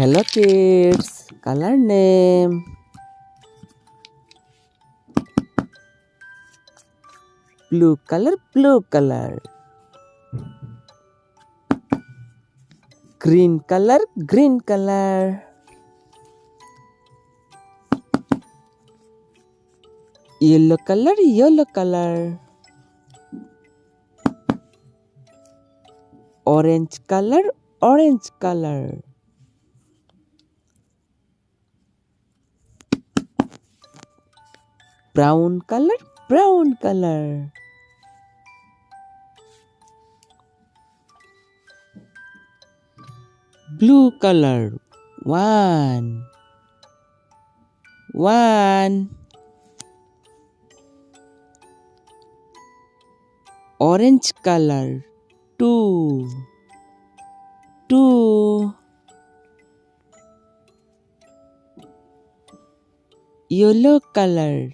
Hello kids, color name. Blue color, blue color. Green color, green color. Yellow color, yellow color. Orange color, orange color. Brown color, brown color. Blue color, one. Orange color, two. Yellow color,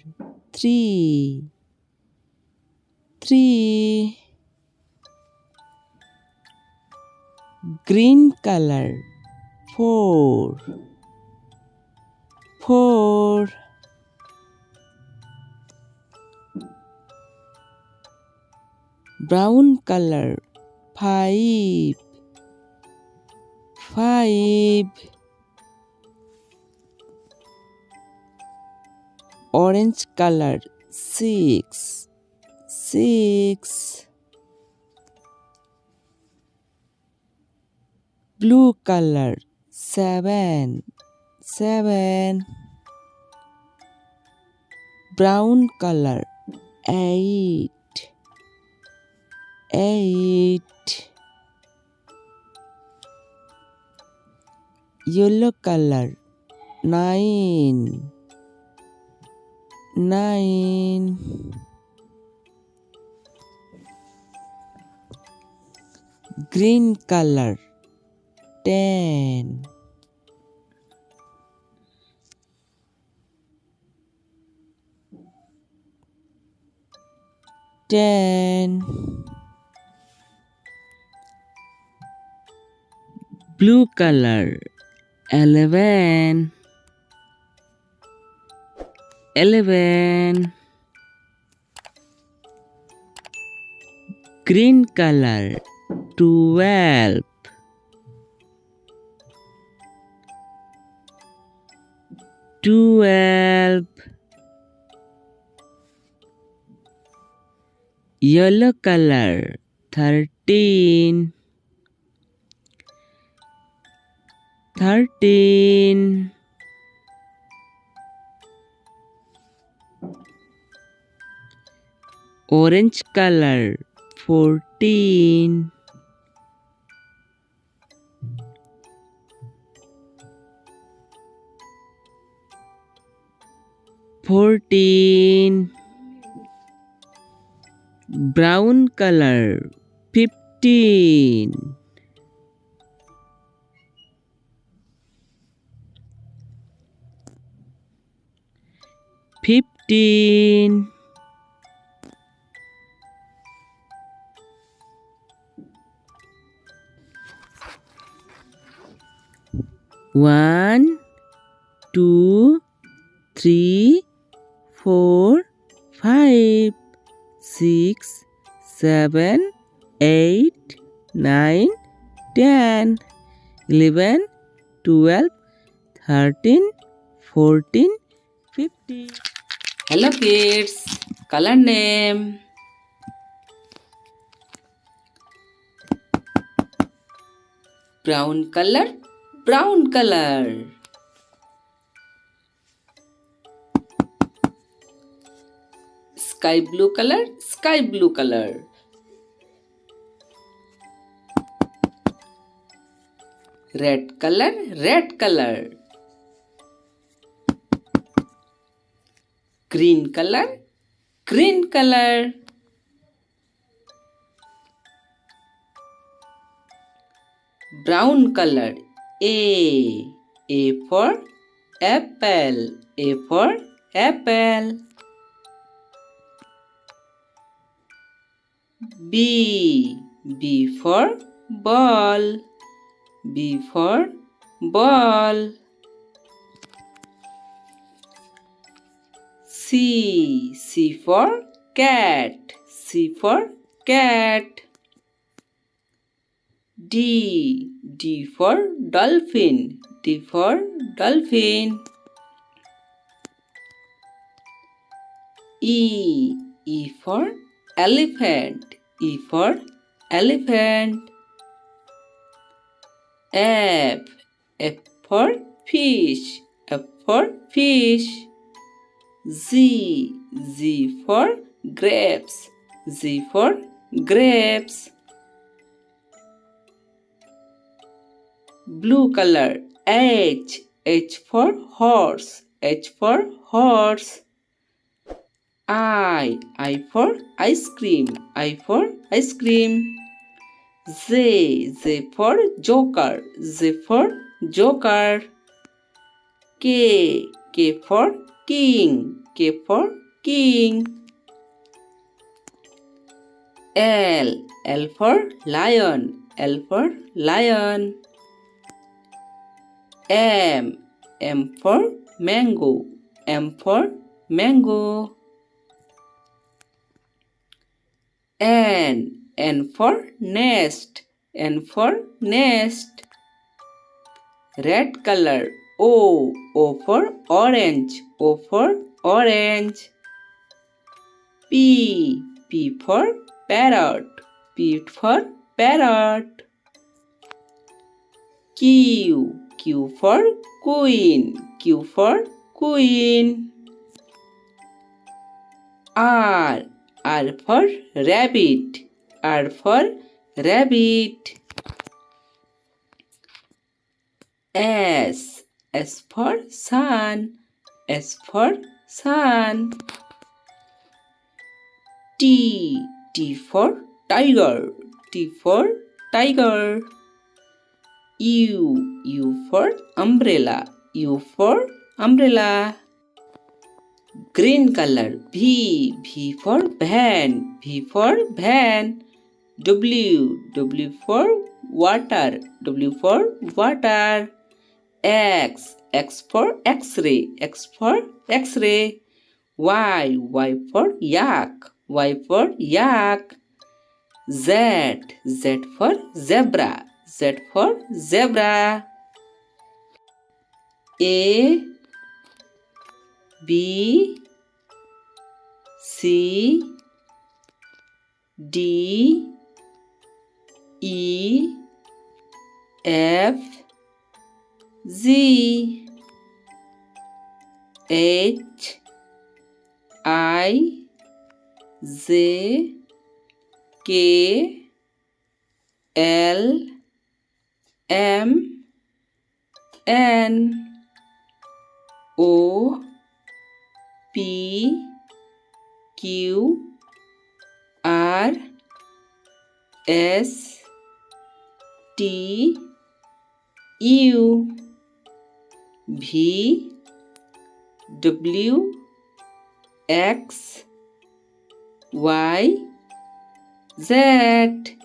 three. Green color, four. Brown color, five. Orange color, six. Blue color, seven. Brown color, eight. Yellow color, nine. Green color, 10. Blue color, 11. Green color, 12. Yellow color, 13. Orange color, 14. Brown color, 15. One, two, three, 4, 5, 6, 7, 8, 9, 10, 11, 12, 13, 14, 15. Hello kids, color name. Brown color, brown color. Sky blue color, sky blue color. Red color, red color. Green color, green color. Brown color, A for apple, A for apple. B for ball, B for ball. C for cat. C for cat. D for dolphin. D for dolphin. E for elephant. E for elephant. F for fish. F for fish. Z for grapes. Z for grapes. Blue color. H for horse. H for horse. I for ice cream. I for ice cream. J for joker. J for joker. K for king. K for king. L for lion. L for lion. M for mango. M for mango. N for nest. N for nest. Red color. O for orange. O for orange. P for parrot. P for parrot. Q for queen. Q for queen. R for rabbit. R for rabbit. S for sun. S for sun. T for tiger. T for tiger. U for umbrella. U for umbrella. Green color. V for van. V for van. W for water. W for water. X for X-ray. X for X-ray. Y for yak. Y for yak. Z for zebra. Z for zebra. A B C D E F Z H I J K L M N O P Q R S T U V W X Y Z.